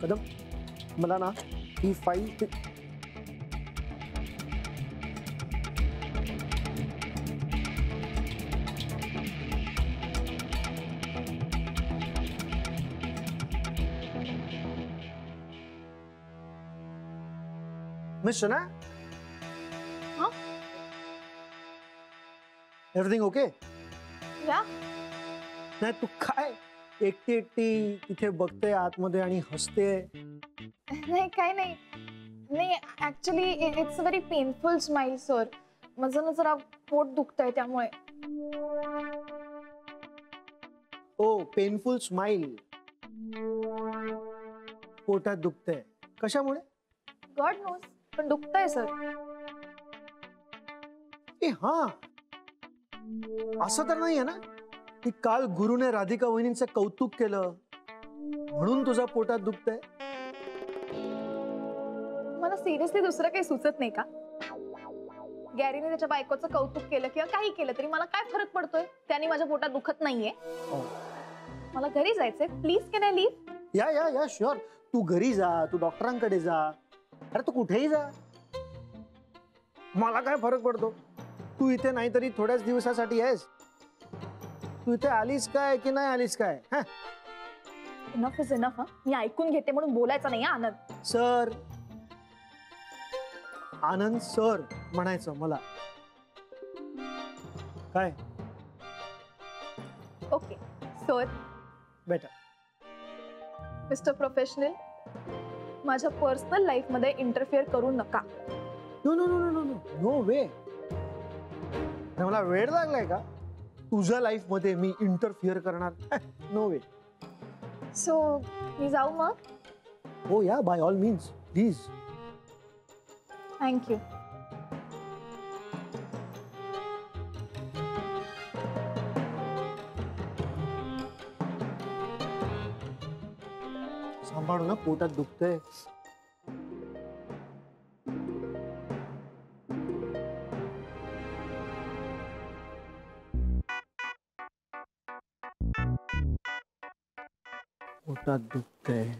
कदम, मला ना ही file miss शना, everything okay? या नाही तू काय एकटी एकटी तिथे बघते आतमध्ये आणि हसते? नाही काय नाही नाही, actually it's a very painful smile sir. माझं ना जरा पोट दुखतंय त्यामुळे. ओ पेनफुल स्माइल, पोटात दुखतंय कशामुळे? गॉड नोस, पण दुखतंय सर. ए हा, असं तर नाहीये ना की काल गुरुने राधिका वहिनींचं कौतुक केलं म्हणून तुझा पोटात दुखतंय? मला सिरियसली दुसरं काही सुचत नाही का? गॅरीने त्याच्या बायकोचं कौतुक केलं किंवा काही केलं तरी मला काय फरक पडतोय? त्याने माझ्या पोटात दुखत नाहीये. मला घरी जायचंय, प्लीज कॅन आय लीव? या या या शुअर, तू घरी जा, तू डॉक्टरांकडे जा, अरे तू कुठेही जा, मला काय फरक पडतो? तू इथे नाहीतरी थोड्याच दिवसासाठी आहेस. तू इथे आलीस काय की नाही आलीस काय? Enough is enough. मी ऐकून घेते म्हणून बोलायचं नाही आनंद. सर, आनंद सर म्हणायचं मला. काय? Okay sir. बेटा, मिस्टर प्रोफेशनल, माझ्या पर्सनल लाईफ मध्ये इंटरफिअर करू नका. No no no no no no no way. मला वेळ लागलाय का तुझ्या लाईफ मध्ये मी इंटरफिअर करणार? No way. सो मी जाऊ मग? हो yeah, by all means please. Thank you. सांभाळू ना, पोटात दुखतंय. पोटात दुखतंय.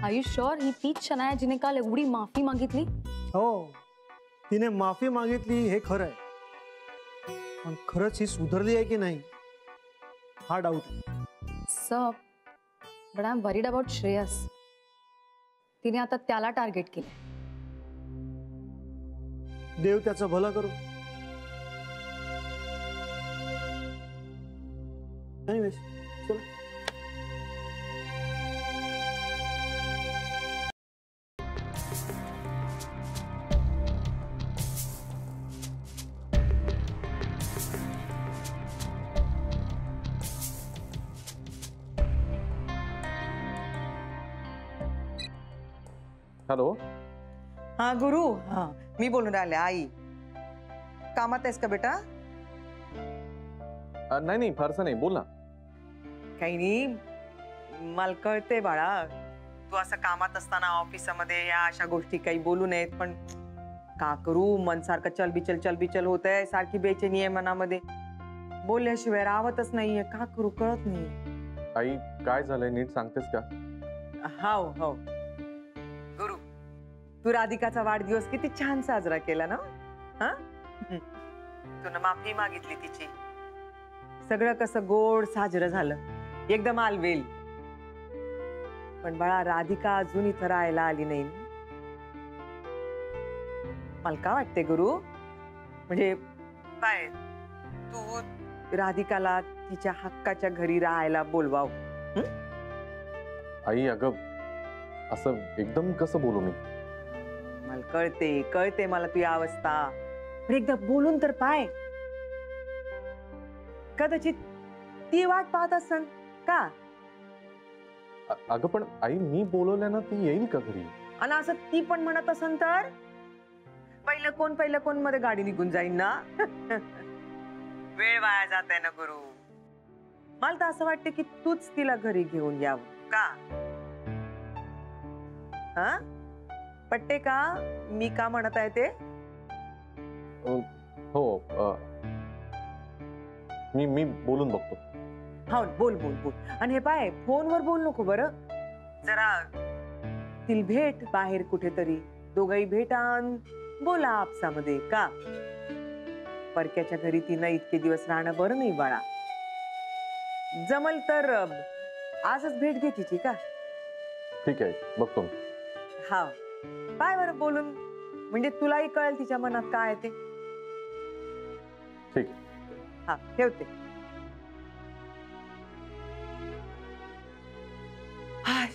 आर यू श्योर ही तीच शनाया जिने काल एवढी माफी मागितली? हो, तिने माफी मागितली हे खरं आहे, पण खरंच ही सुधरली आहे की नाही हा doubt. Sir, but I am worried about Shreyas. तिने आता त्याला टार्गेट केलं. देव त्याचं भलं करू. एनिवेज, चल. हॅलो. हाँ गुरु, हाँ मी बोलून राहिले. आई कामात आहेस का बेटा? नाही नाही, फारसं नाही, बोल ना. काही नाही, मला कळते बाळा, तू असं कामात असताना ऑफिसमध्ये या अशा गोष्टी काही बोलू नयेत, पण का करू, मन सारखं चलबिचल होत आहे, सारखी बेचैनी आहे मनामध्ये, बोलल्याशिवाय राहतच नाहीये. का करू कळत नाही. आई काय झालंय नीट सांगतेस का? हो हो गुरु, तू राधिकाचा वाढदिवस किती छान साजरा केला ना. हा, तू माफी मागितली तिची, सगळं कसं गोड साजरं झालं, एकदम आलवेल. पण बाळा, राधिका अजून इथं राहायला आली नाही. मला काय वाटते गुरु, म्हणजे काय तू राधिकाला तिच्या हक्काच्या घरी राहायला बोलवाव. आई अगं, असं एकदम कसं बोलू मी? मला कळते मला तुझी अवस्था, पण एकदा बोलून तर पाय. कदाचित ती वाट पाहत असन का? अगं पण आई, मी बोलवल्यानं ती येईल का घरी? आणि असं ती पण म्हणत असन तर पहिलं कोण मध्ये गाडी निघून जाईन ना. वेळ वाया जात आहे ना गुरु. मला तर असं वाटतं की तूच तिला घरी घेऊन यावं का? हा, पट्टे का मी का म्हणत आहे ते? हो, मी बोलून बघतो. हा बोल बोल बोल. आणि हे पाय फोनवर बोल नको बरं. जरा तिला भेट बाहेर कुठेतरी, दोघही भेटान बोला आपसामध्ये का. परक्याच्या घरी तिनं इतके दिवस राहणं बरं नाही बाळा. जमल तर आजच भेट घे तिची का. ठीक आहे, बघतो मी. हा पाय बरं बोलून, म्हणजे तुलाही कळेल तिच्या मनात काय आहे ते. ठीक. हा ठेवते. हाय.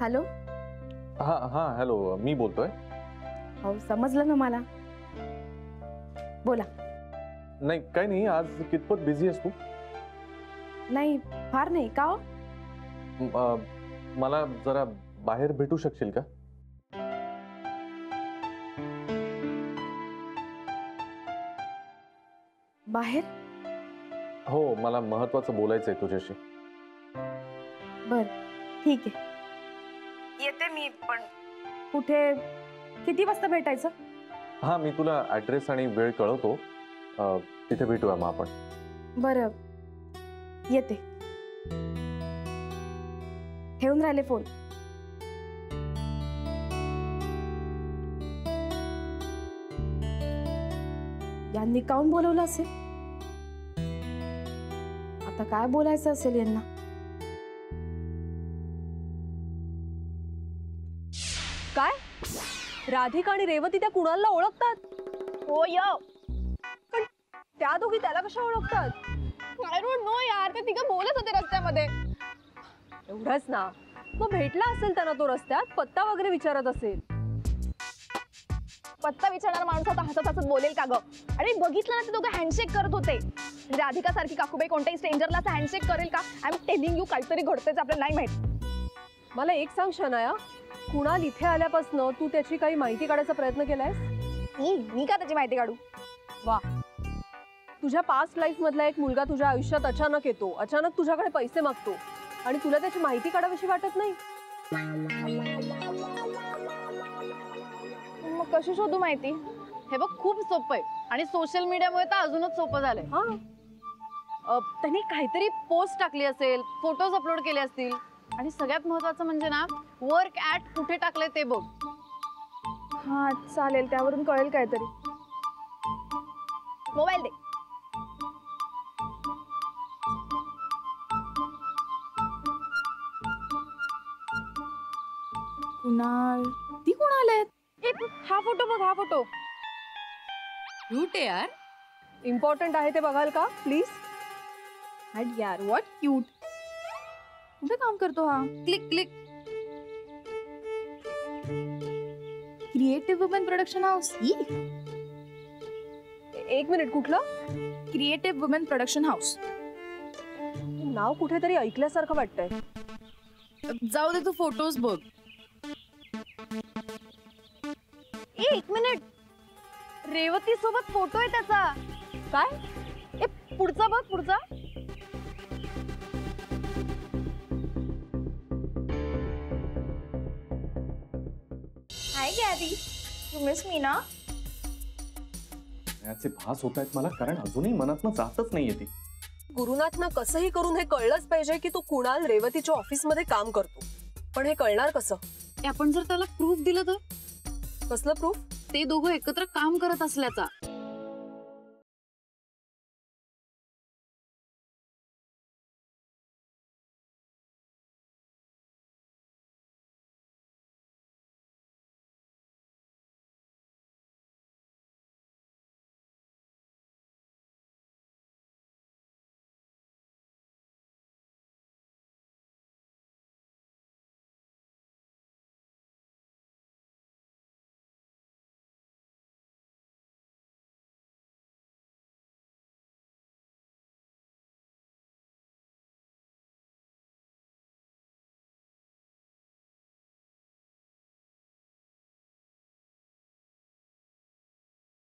हॅलो. हा हा हॅलो, मी बोलतोय. हो समजलं ना मला. बोला. नाही काही नाही, आज कितपत बिझी आहेस तू? नाही फार नाही का हो? मला जरा बाहेर भेटू शकशील का? बाहेर? हो, मला महत्वाचं बोलायचं आहे तुझ्याशी. बर ठीक आहे, येते मी. पण कुठे, किती वाजता भेटायचं? हा मी तुला ऍड्रेस आणि वेळ कळवतो. तिथे भेटूया मग आपण. बरं येते. ठेवून राहिले फोन. यांनी काऊन बोलवलं असेल? आता काय बोलायचं असेल यांना? काय राधिका आणि रेवती त्या कुणालला ओळखतात? हो य. पण त्या दोघी त्याला कशा ओळखतात? आय डोंट नो यार, ते तिघं बोलत होते रस्त्यामध्ये. एवढंच ना, मग भेटला असेल त्यांना तो रस्त्यात, पत्ता वगैरे विचारत असेल. पत्ता विचारणारा माणूस आता हसत हसत बोलेल का ग? आणि बघितलं ना, ते दोघं हँडशेक करत होते. राधिका सारखी काकूबाई कोणत्याही स्ट्रेंजरला असं हँडशेक करेल का? आय एम टेलिंग यू, काहीतरी घडतेच, आपल्याला नाही माहित. मला एक सांग शनाया, कुणाल इथे आल्यापासून तू त्याची काही माहिती काढायचा प्रयत्न केलायस? मी का त्याची माहिती काढू? वा, तुझ्या पास्ट लाईफ मधला एक मुलगा तुझ्या आयुष्यात अचानक येतो, अचानक तुझ्याकडे पैसे मागतो आणि तुला त्याची माहिती काढावीशी वाटत नाही? मग कशी शोधू माहिती? हे बघ खूप सोपं आहे, आणि सोशल मीडियामुळे तर अजूनच सोपं झालंय. हा, त्यांनी काहीतरी पोस्ट टाकली असेल, फोटोज अपलोड केले असतील, आणि सगळ्यात महत्वाचं म्हणजे ना, वर्क ऍट कुठे टाकले ते बघ. हा चालेल, त्यावरून कळेल काहीतरी. मोबाईल दे. कुणाल, ती कुणाल आहेत? हा फोटो बघ, हा फोटो. क्यूट आहे यार. इम्पॉर्टंट आहे ते बघाल का प्लीज? हट यार, व्हॉट क्यूट. कुठे काम करतो हा? Click click. Creative woman production house. एक मिनिट, कुठलं? Creative woman production house. नाव कुठेतरी ऐकल्यासारखं वाटतंय. जाऊ दे, तू फोटोज बघ. एक मिनिट, रेवती सोबत फोटो आहे त्याचा. काय? पुढचा बघ, पुढचा. हाय गॅरी, यू मिस मी ना? याचे भास होत आहेत मला, कारण अजूनही मनातनं जातच नाहीये ती. गुरुनाथना कसंही करून हे कळलंच पाहिजे की तो कुणाल रेवतीच्या ऑफिसमध्ये काम करतो. पण हे कळणार कसं? आपण जर त्याला प्रूफ दिलं तर? कसलं प्रूफ? ते दोघं एकत्र काम करत असल्याचा.